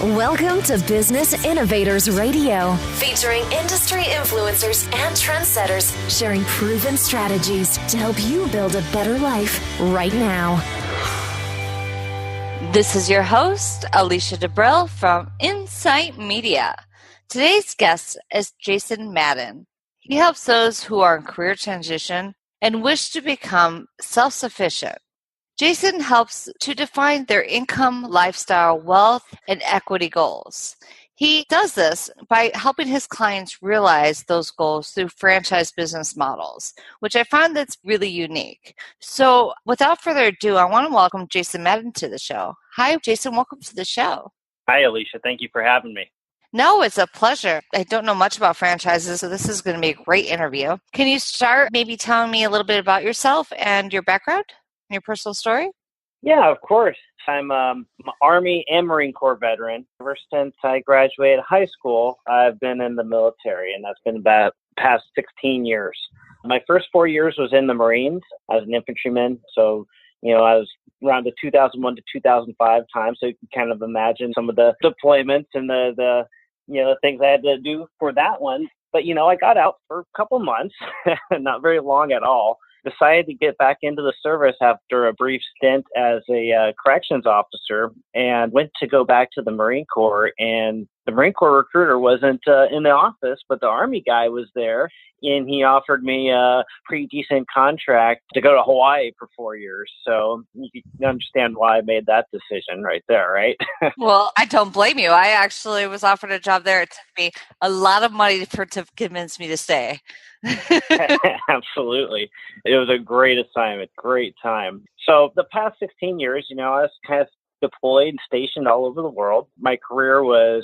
Welcome to Business Innovators Radio, featuring industry influencers and trendsetters sharing proven strategies to help you build a better life right now. This is your host, Alicia DeBrill from Insight Media. Today's guest is Jason Madden. He helps those who are in career transition and wish to become self-sufficient. Jason helps to define their income, lifestyle, wealth, and equity goals. He does this by helping his clients realize those goals through franchise business models, which I find that's really unique. So without further ado, I want to welcome Jason Madden to the show. Hi, Jason. Welcome to the show. Hi, Alicia. Thank you for having me. No, it's a pleasure. I don't know much about franchises, so this is going to be a great interview. Can you start maybe telling me a little bit about yourself and your background? Your personal story? Yeah, of course. I'm an Army and Marine Corps veteran. Ever since I graduated high school, I've been in the military, and that's been about the past 16 years. My first 4 years was in the Marines. I was an infantryman, so I was around the 2001 to 2005 time, so you can kind of imagine some of the deployments and the things I had to do for that one. But, I got out for a couple months, not very long at all. Decided to get back into the service after a brief stint as a corrections officer, and went to go back to the Marine Corps. And the Marine Corps recruiter wasn't in the office, but the Army guy was there, and he offered me a pretty decent contract to go to Hawaii for 4 years. So you can understand why I made that decision right there, right? Well, I don't blame you. I actually was offered a job there. It took me a lot of money to convince me to stay. Absolutely. It was a great assignment, great time. So the past 16 years, I was kind of deployed and stationed all over the world. My career was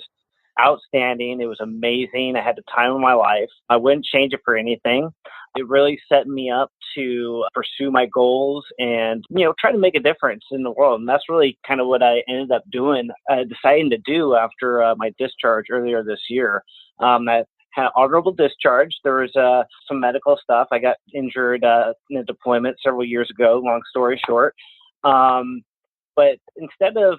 outstanding. It was amazing. I had the time of my life. I wouldn't change it for anything. It really set me up to pursue my goals and, try to make a difference in the world. And that's really kind of what I ended up doing, deciding to do after my discharge earlier this year. I had honorable discharge. There was some medical stuff. I got injured in a deployment several years ago, long story short. But instead of,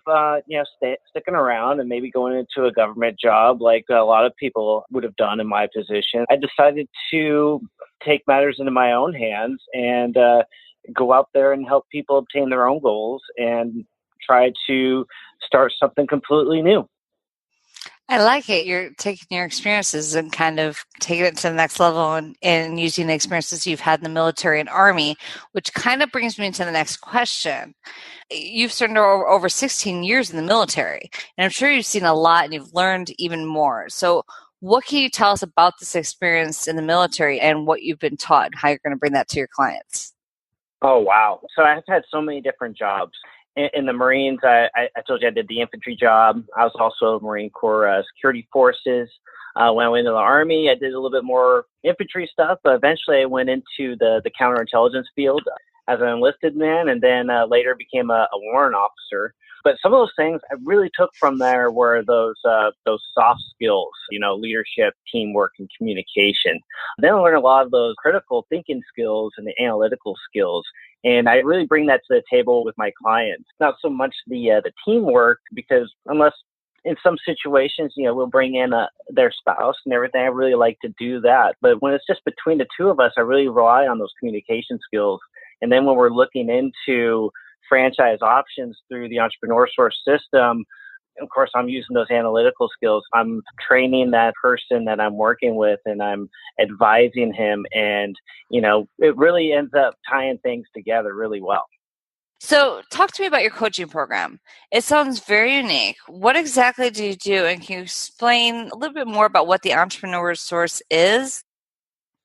sticking around and maybe going into a government job like a lot of people would have done in my position, I decided to take matters into my own hands and go out there and help people obtain their own goals and try to start something completely new. I like it. You're taking your experiences and kind of taking it to the next level and using the experiences you've had in the military and Army, which kind of brings me to the next question. You've served over 16 years in the military, and I'm sure you've seen a lot and you've learned even more. So what can you tell us about this experience in the military and what you've been taught and how you're going to bring that to your clients? Oh, wow. So I've had so many different jobs. In the Marines, I told you I did the infantry job. I was also Marine Corps security forces. When I went into the Army, I did a little bit more infantry stuff, but eventually I went into the counterintelligence field as an enlisted man, and then later became a warrant officer. But some of those things I really took from there were those soft skills, leadership, teamwork, and communication. Then I learned a lot of those critical thinking skills and the analytical skills. And I really bring that to the table with my clients. Not so much the teamwork, because unless in some situations, we'll bring in their spouse and everything. I really like to do that. But when it's just between the two of us, I really rely on those communication skills. And then when we're looking into franchise options through the Entrepreneur Source system, of course, I'm using those analytical skills. I'm training that person that I'm working with, and I'm advising him. And, it really ends up tying things together really well. So talk to me about your coaching program. It sounds very unique. What exactly do you do? And can you explain a little bit more about what the Entrepreneur Source is?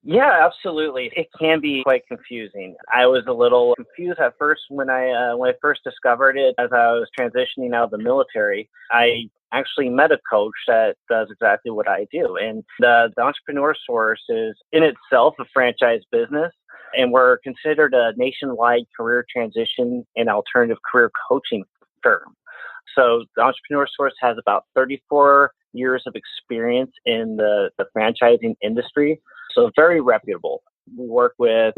Yeah, absolutely. It can be quite confusing. I was a little confused at first when I first discovered it as I was transitioning out of the military. I actually met a coach that does exactly what I do. And the Entrepreneur Source is in itself a franchise business, and we're considered a nationwide career transition and alternative career coaching firm. So the Entrepreneur Source has about 34 years of experience in the franchising industry. So very reputable. We work with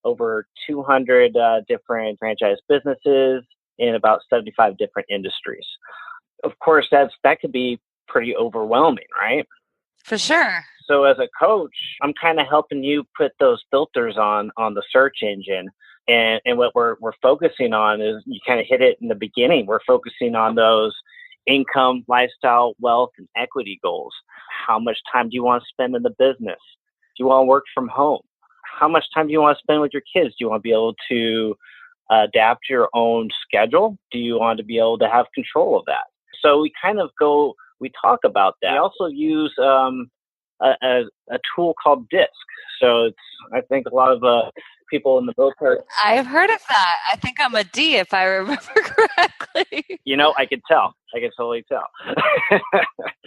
over 200 different franchise businesses in about 75 different industries. Of course, that could be pretty overwhelming, right? For sure. So as a coach, I'm kind of helping you put those filters on the search engine. And what we're focusing on is, you kind of hit it in the beginning. We're focusing on those income, lifestyle, wealth, and equity goals. How much time do you want to spend in the business? Do you want to work from home? How much time do you want to spend with your kids? Do you want to be able to adapt your own schedule? Do you want to be able to have control of that? So we talk about that. We also use a tool called DISC. So I think a lot of people in the military. I've heard of that. I think I'm a D if I remember correctly. I could tell. I could totally tell.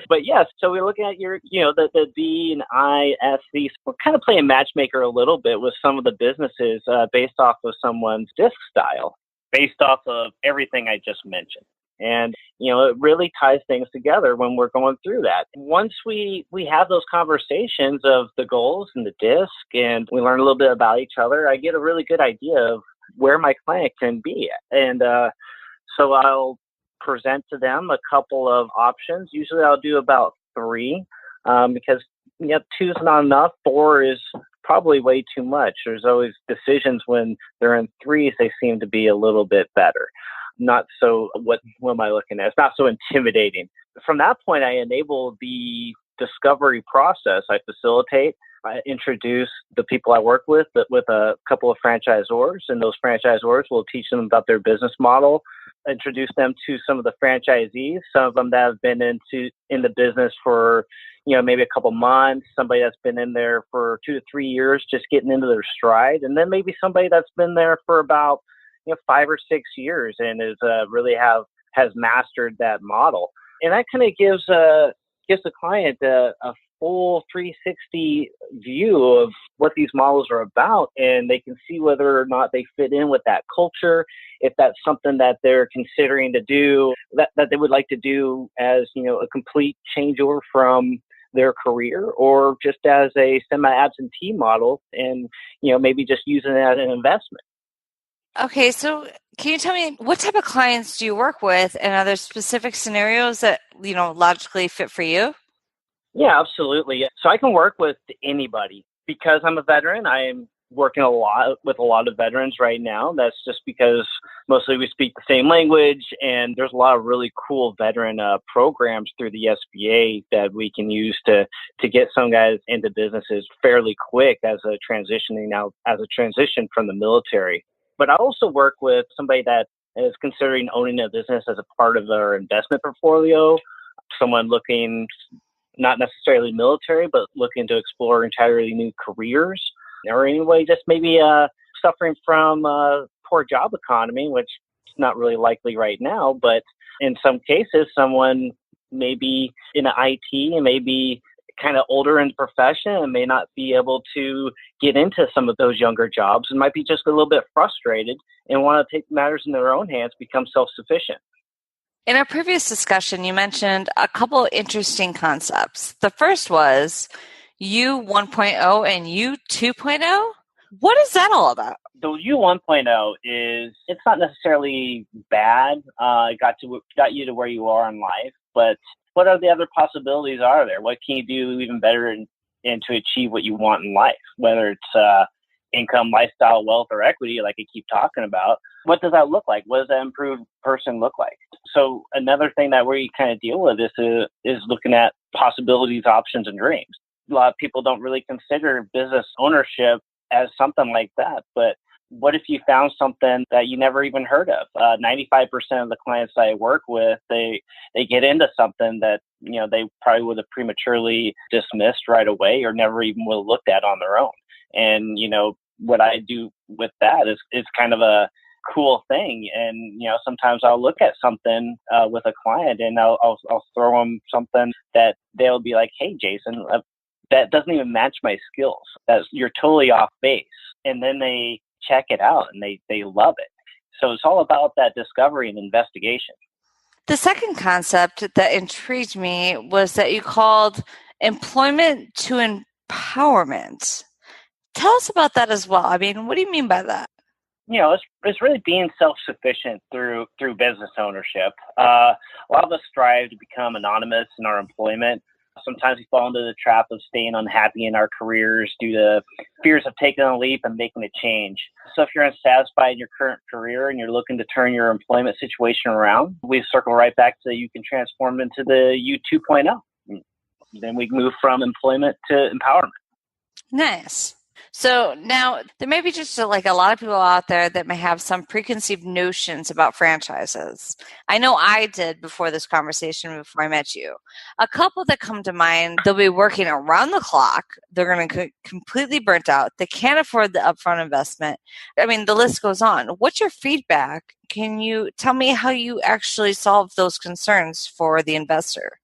But yes, so we're looking at your, the D and I, S, C. We're kind of playing matchmaker a little bit with some of the businesses based off of someone's DISC style, based off of everything I just mentioned. And, it really ties things together when we're going through that. Once we have those conversations of the goals and the DISC, and we learn a little bit about each other, I get a really good idea of where my client can be at. And so I'll present to them a couple of options. Usually I'll do about 3 because 2 is not enough. 4 is probably way too much. There's always decisions when they're in 3s, they seem to be a little bit better. Not so, what am I looking at? It's not so intimidating. From that point, I enable the discovery process. I facilitate. I introduce the people I work with a couple of franchisors, and those franchisors will teach them about their business model, introduce them to some of the franchisees, some of them that have been in the business for, maybe a couple months, somebody that's been in there for 2 to 3 years, just getting into their stride, and then maybe somebody that's been there for about 5 or 6 years and is has mastered that model. And that kind of gives the client a full 360 view of what these models are about, and they can see whether or not they fit in with that culture, if that's something that they're considering to do, that they would like to do as, a complete changeover from their career, or just as a semi-absentee model, and, maybe just using it as an investment. Okay, so can you tell me, what type of clients do you work with, and are there specific scenarios that, logically fit for you? Yeah, absolutely. So I can work with anybody. Because I'm a veteran, I'm working with a lot of veterans right now. That's just because mostly we speak the same language, and there's a lot of really cool veteran programs through the SBA that we can use to get some guys into businesses fairly quick as a transition from the military. But I also work with somebody that is considering owning a business as a part of their investment portfolio, someone looking not necessarily military, but looking to explore entirely new careers, or anyway, just maybe suffering from a poor job economy, which is not really likely right now. But in some cases, someone may be in IT and maybe kind of older in the profession and may not be able to get into some of those younger jobs, and might be just a little bit frustrated and want to take matters in their own hands, become self-sufficient. In our previous discussion, you mentioned a couple of interesting concepts. The first was U 1.0 and U 2.0. What is that all about? The U 1.0 it's not necessarily bad. It got you to where you are in life, but what are the other possibilities are there? What can you do even better and to achieve what you want in life, whether it's income, lifestyle, wealth, or equity, like I keep talking about? What does that look like? What does that improved person look like? So another thing that we kind of deal with is looking at possibilities, options, and dreams. A lot of people don't really consider business ownership as something like that, but what if you found something that you never even heard of? 95% of the clients I work with, they get into something that, they probably would have prematurely dismissed right away, or never even would have looked at on their own. And, what I do with that is kind of a cool thing. And, sometimes I'll look at something with a client, and I'll throw them something that they'll be like, "Hey, Jason, that doesn't even match my skills. You're totally off base." And then they check it out and they love it. So it's all about that discovery and investigation. The second concept that intrigued me was that you called employment to empowerment. Tell us about that as well. I mean, what do you mean by that? it's really being self-sufficient through business ownership. A lot of us strive to become anonymous in our employment. Sometimes we fall into the trap of staying unhappy in our careers due to fears of taking a leap and making a change. So if you're unsatisfied in your current career and you're looking to turn your employment situation around, we circle right back to you can transform into the U 2.0. Then we move from employment to empowerment. Nice. So now there may be just like a lot of people out there that may have some preconceived notions about franchises. I know I did before this conversation, before I met you. A couple that come to mind, they'll be working around the clock. They're going to completely burnt out. They can't afford the upfront investment. I mean, the list goes on. What's your feedback? Can you tell me how you actually solve those concerns for the investor?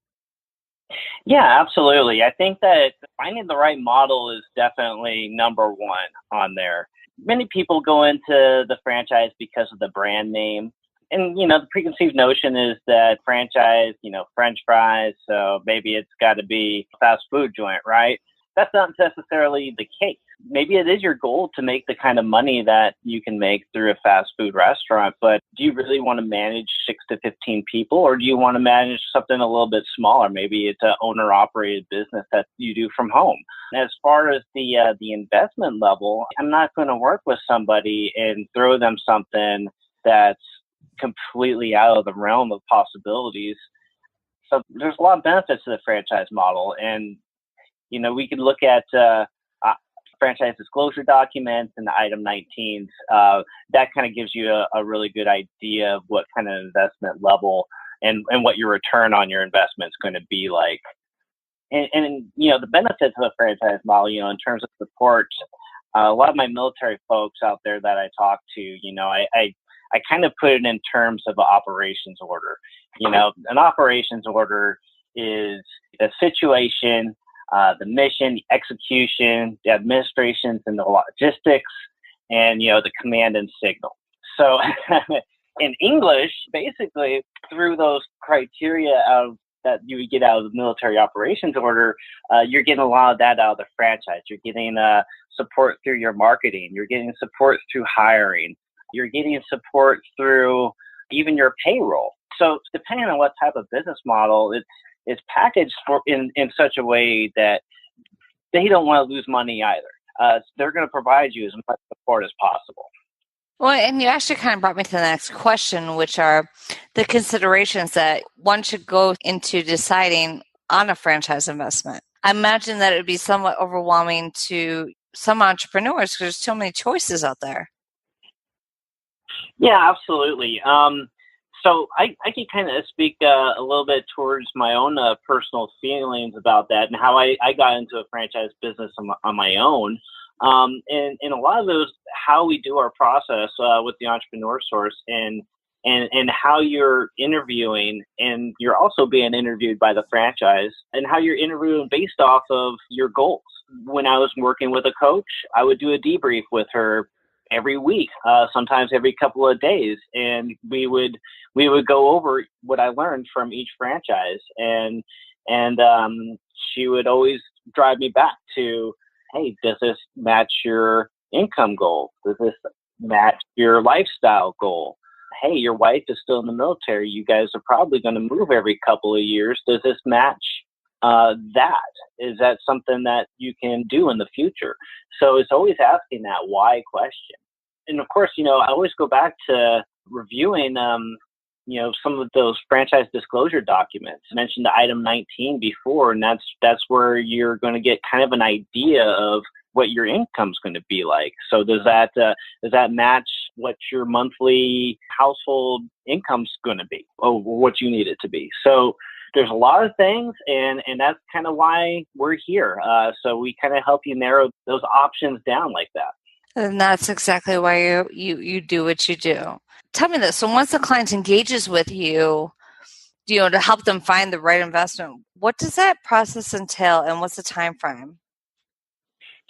Yeah, absolutely. I think that finding the right model is definitely number one on there. Many people go into the franchise because of the brand name. And, the preconceived notion is that franchise, French fries, so maybe it's got to be a fast food joint, right? That's not necessarily the case. Maybe it is your goal to make the kind of money that you can make through a fast food restaurant, but do you really want to manage 6 to 15 people, or do you want to manage something a little bit smaller? Maybe it's an owner-operated business that you do from home. As far as the investment level, I'm not going to work with somebody and throw them something that's completely out of the realm of possibilities. So there's a lot of benefits to the franchise model, and we could look at franchise disclosure documents and the item 19s. That kind of gives you a really good idea of what kind of investment level and what your return on your investment is going to be like. And the benefits of the franchise model, in terms of support, a lot of my military folks out there that I talk to, I kind of put it in terms of an operations order. An operations order is the situation, the mission, the execution, the administrations, and the logistics, and the command and signal. So in English, basically through those criteria that you would get out of the military operations order, you're getting a lot of that out of the franchise. You're getting support through your marketing. You're getting support through hiring. You're getting support through even your payroll. So depending on what type of business model, it's packaged in such a way that they don't want to lose money either. They're going to provide you as much support as possible. Well, and you actually kind of brought me to the next question, which are the considerations that one should go into deciding on a franchise investment. I imagine that it would be somewhat overwhelming to some entrepreneurs because there's so many choices out there. Yeah, absolutely. So I can kind of speak a little bit towards my own personal feelings about that and how I got into a franchise business on my own. And a lot of those, how we do our process with the Entrepreneur Source and how you're interviewing, and you're also being interviewed by the franchise, and how you're interviewing based off of your goals. When I was working with a coach, I would do a debrief with her every week, sometimes every couple of days, and we would go over what I learned from each franchise, and she would always drive me back to, hey, does this match your income goal? Does this match your lifestyle goal? Hey, your wife is still in the military. You guys are probably going to move every couple of years. Does this match that? Is that something that you can do in the future? So it's always asking that why question. And of course, I always go back to reviewing, some of those franchise disclosure documents. I mentioned the item 19 before, and that's where you're going to get kind of an idea of what your income's going to be like. So does that match what your monthly household income's going to be, or what you need it to be? So there's a lot of things, and that's kind of why we're here. So we kind of help you narrow those options down like that. And that's exactly why you do what you do. Tell me this. So once the client engages with you, to help them find the right investment, what does that process entail, and what's the time frame?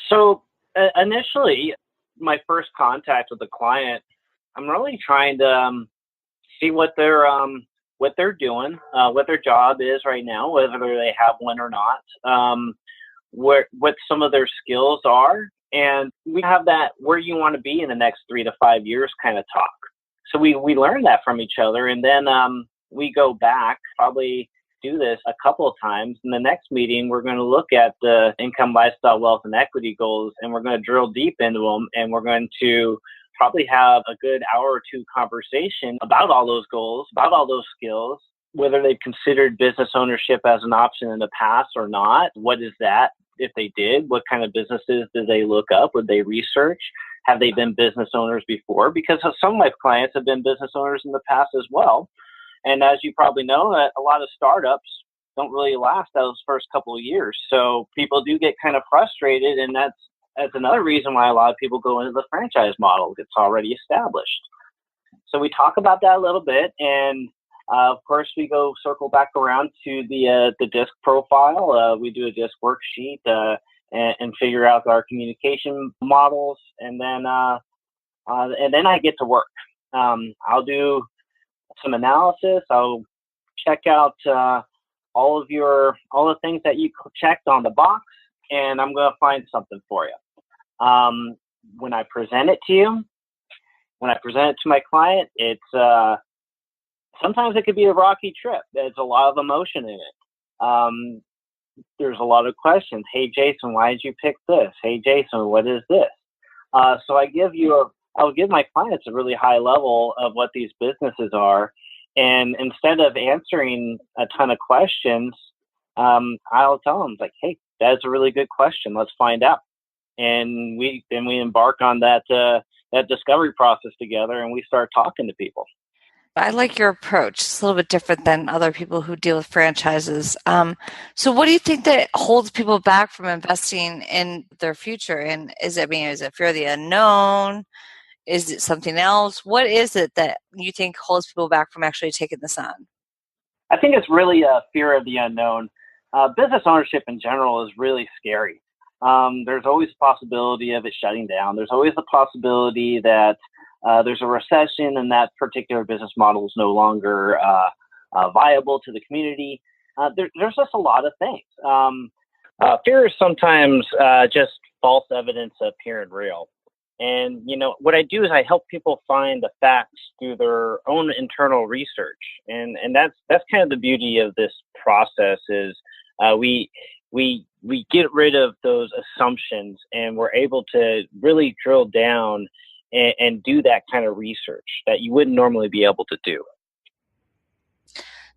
So initially, my first contact with the client, I'm really trying to see what they're doing, what their job is right now, whether they have one or not, what some of their skills are, And we have that where you want to be in the next 3 to 5 years kind of talk. So we learn that from each other. And then we go back, probably do this a couple of times. In the next meeting, we're going to look at the income, lifestyle, wealth, and equity goals, and we're going to drill deep into them. And we're going to probably have a good hour or two conversation about all those goals, about all those skills, whether they've considered business ownership as an option in the past or not. What is that? If they did, what kind of businesses did they look up? Would they research? Have they been business owners before? Because some of my clients have been business owners in the past as well. And as you probably know, a lot of startups don't really last those first couple of years. So people do get kind of frustrated, and that's another reason why a lot of people go into the franchise model. It's already established. So we talk about that a little bit, and of course, we go circle back around to the DISC profile. We do a DISC worksheet and figure out our communication models, and then I get to work. I'll do some analysis. I'll check out all the things that you checked on the box, and I'm going to find something for you. When I present it to you, when I present it to my client, it's sometimes it could be a rocky trip. There's a lot of emotion in it. There's a lot of questions. Hey, Jason, why did you pick this? Hey, Jason, what is this? So I'll give my clients a really high level of what these businesses are. And instead of answering a ton of questions, I'll tell them, like, hey, that's a really good question. Let's find out. And we embark on that discovery process together, and we start talking to people. I like your approach. It's a little bit different than other people who deal with franchises. So what do you think that holds people back from investing in their future? And is it fear of the unknown? Is it something else? What is it that you think holds people back from actually taking this on? I think it's really a fear of the unknown. Business ownership in general is really scary. There's always a possibility of it shutting down. There's always the possibility that there's a recession and that particular business model is no longer viable to the community. There's just a lot of things. Fear is sometimes just false evidence appearing real. And, what I do is I help people find the facts through their own internal research. And that's kind of the beauty of this process is we get rid of those assumptions, and we're able to really drill down and do that kind of research that you wouldn't normally be able to do.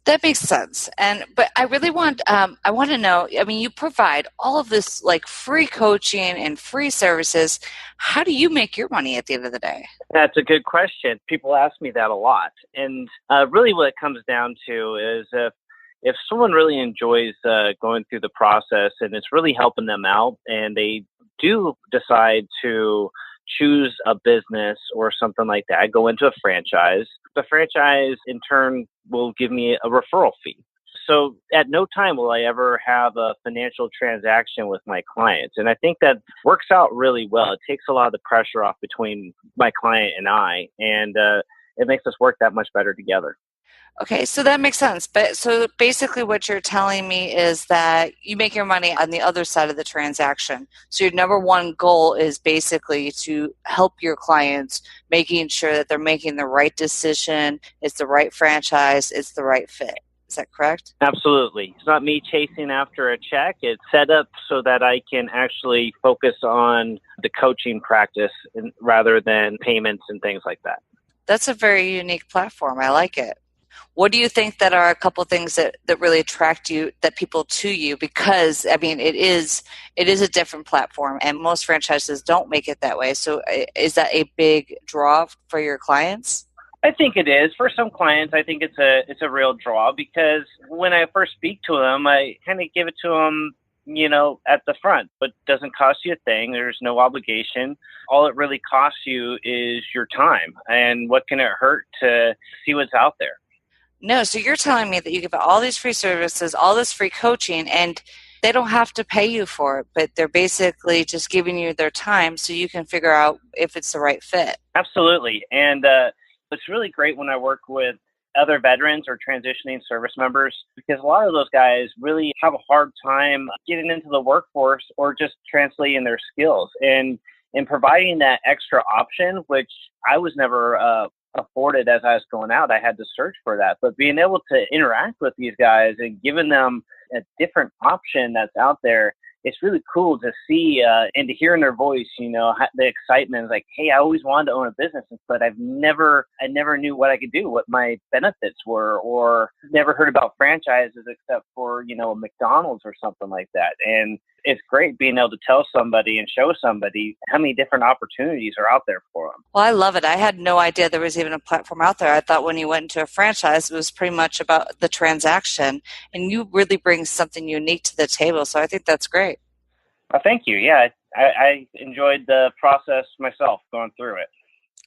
That makes sense. But I really want to know, you provide all of this like free coaching and free services. How do you make your money at the end of the day? That's a good question. People ask me that a lot. And really what it comes down to is if someone really enjoys going through the process and it's really helping them out, and they do decide to choose a business or something like that, go into a franchise. The franchise in turn will give me a referral fee. So at no time will I ever have a financial transaction with my clients. And I think that works out really well. It takes a lot of the pressure off between my client and I, and it makes us work that much better together. Okay, so that makes sense. But so basically what you're telling me is that you make your money on the other side of the transaction. So your number one goal is basically to help your clients making sure that they're making the right decision, it's the right franchise, it's the right fit. Is that correct? Absolutely. It's not me chasing after a check. It's set up so that I can actually focus on the coaching practice rather than payments and things like that. That's a very unique platform. I like it. What do you think that are a couple of things that really attract people to you? Because, it is a different platform, and most franchises don't make it that way. So is that a big draw for your clients? I think it is. For some clients, I think it's a real draw, because when I first speak to them, I kind of give it to them, at the front, but it doesn't cost you a thing. There's no obligation. All it really costs you is your time. And what can it hurt to see what's out there? No, so you're telling me that you give all these free services, all this free coaching, and they don't have to pay you for it, but they're basically just giving you their time so you can figure out if it's the right fit. Absolutely. And it's really great when I work with other veterans or transitioning service members, because a lot of those guys really have a hard time getting into the workforce or just translating their skills. And and providing that extra option, which I was never afforded as I was going out. I had to search for that. But being able to interact with these guys and giving them a different option that's out there, it's really cool to see and to hear in their voice, the excitement is like, hey, I always wanted to own a business, but I never knew what I could do, what my benefits were, or never heard about franchises except for, a McDonald's or something like that. And it's great being able to tell somebody and show somebody how many different opportunities are out there for them. Well, I love it. I had no idea there was even a platform out there. I thought when you went into a franchise, it was pretty much about the transaction, and you really bring something unique to the table. So I think that's great. Well, thank you. Yeah, I enjoyed the process myself going through it.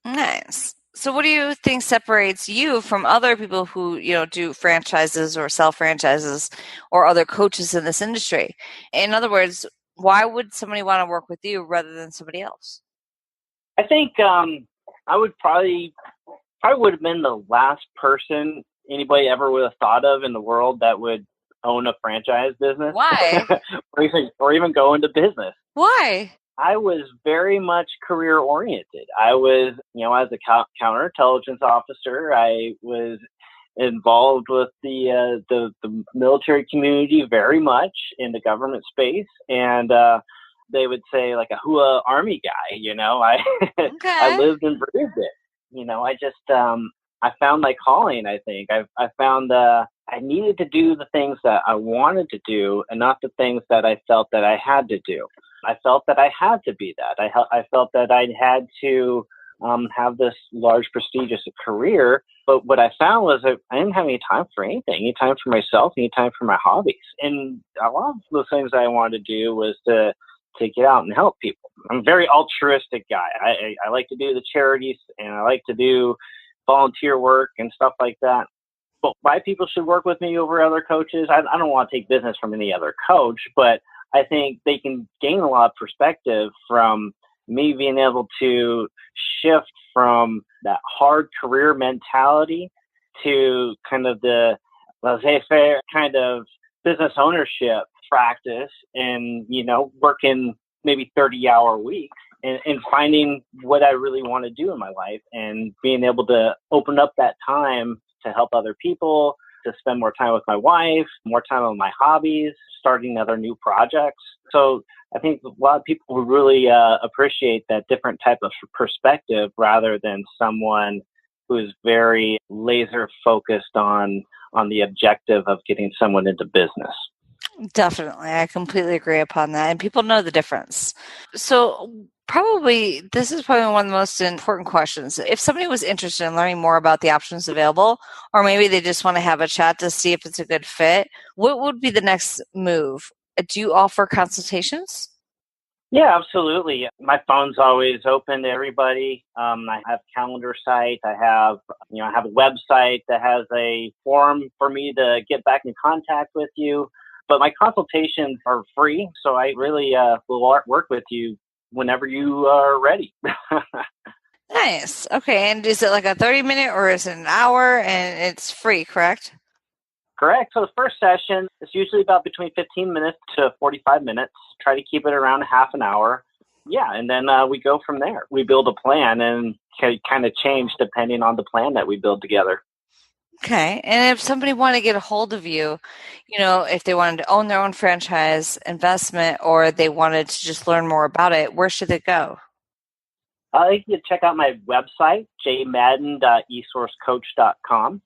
Nice. So what do you think separates you from other people who, do franchises or sell franchises or other coaches in this industry? In other words, why would somebody want to work with you rather than somebody else? I think I would probably would have been the last person anybody ever would have thought of in the world that would own a franchise business. Why? or even go into business. Why? I was very much career oriented. I was, as a counterintelligence officer, I was involved with the military community very much in the government space, and they would say like a hua army guy. Okay. I lived and breathed it. I just I found my calling. I think I found I needed to do the things that I wanted to do, and not the things that I felt that I had to do. I felt that I had to be that. I felt that I had to have this large, prestigious career. But what I found was that I didn't have any time for anything, any time for myself, any time for my hobbies. And a lot of the things I wanted to do was to get out and help people. I'm a very altruistic guy. I like to do the charities, and I like to do volunteer work and stuff like that. But why people should work with me over other coaches, I don't want to take business from any other coach, but I think they can gain a lot of perspective from me being able to shift from that hard career mentality to kind of the laissez-faire kind of business ownership practice, and, working maybe 30-hour weeks and finding what I really want to do in my life, and being able to open up that time to help other people, to spend more time with my wife, more time on my hobbies, starting other new projects. So I think a lot of people would really appreciate that different type of perspective rather than someone who is very laser focused on the objective of getting someone into business. Definitely. I completely agree upon that. And people know the difference. So this is probably one of the most important questions. If somebody was interested in learning more about the options available, or maybe they just want to have a chat to see if it's a good fit, what would be the next move? Do you offer consultations? Yeah, absolutely. My phone's always open to everybody. I have a calendar site. I have a website that has a forum for me to get back in contact with you. But my consultations are free, so I really will work with you whenever you are ready. Nice. Okay. And is it like a 30-minute or is it an hour? And it's free, correct? Correct. So the first session is usually about between 15 minutes to 45 minutes. Try to keep it around half an hour. Yeah, and then we go from there. We build a plan and kind of change depending on the plan that we build together. Okay. And if somebody wanted to get a hold of you, if they wanted to own their own franchise investment, or they wanted to just learn more about it, where should they go? You can check out my website, jmadden.esourcecoach.com.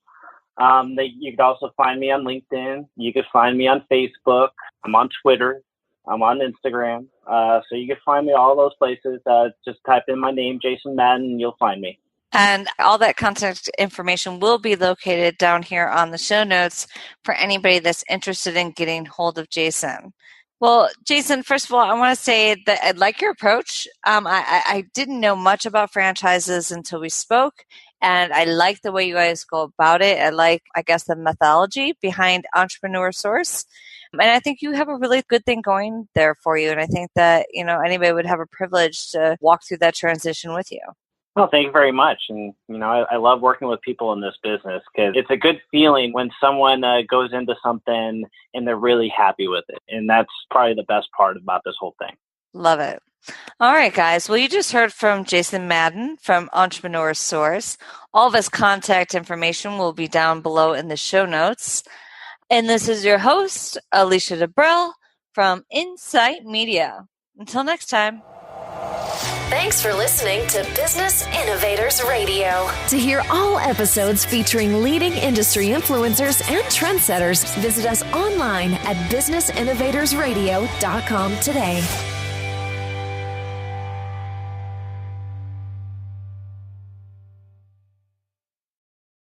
You can also find me on LinkedIn. You can find me on Facebook. I'm on Twitter. I'm on Instagram. So you can find me all those places. Just type in my name, Jason Madden, and you'll find me. And all that contact information will be located down here on the show notes for anybody that's interested in getting hold of Jason. Well, Jason, first of all, I want to say that I like your approach. I didn't know much about franchises until we spoke, and I like the way you guys go about it. I like, the methodology behind Entrepreneur Source. And I think you have a really good thing going there for you. And I think that, anybody would have a privilege to walk through that transition with you. Well, thank you very much. And, I love working with people in this business because it's a good feeling when someone goes into something and they're really happy with it. And that's probably the best part about this whole thing. Love it. All right, guys. Well, you just heard from Jason Madden from Entrepreneur Source. All of his contact information will be down below in the show notes. And this is your host, Alicia DeBrell from Insight Media. Until next time. Thanks for listening to Business Innovators Radio. To hear all episodes featuring leading industry influencers and trendsetters, visit us online at businessinnovatorsradio.com today.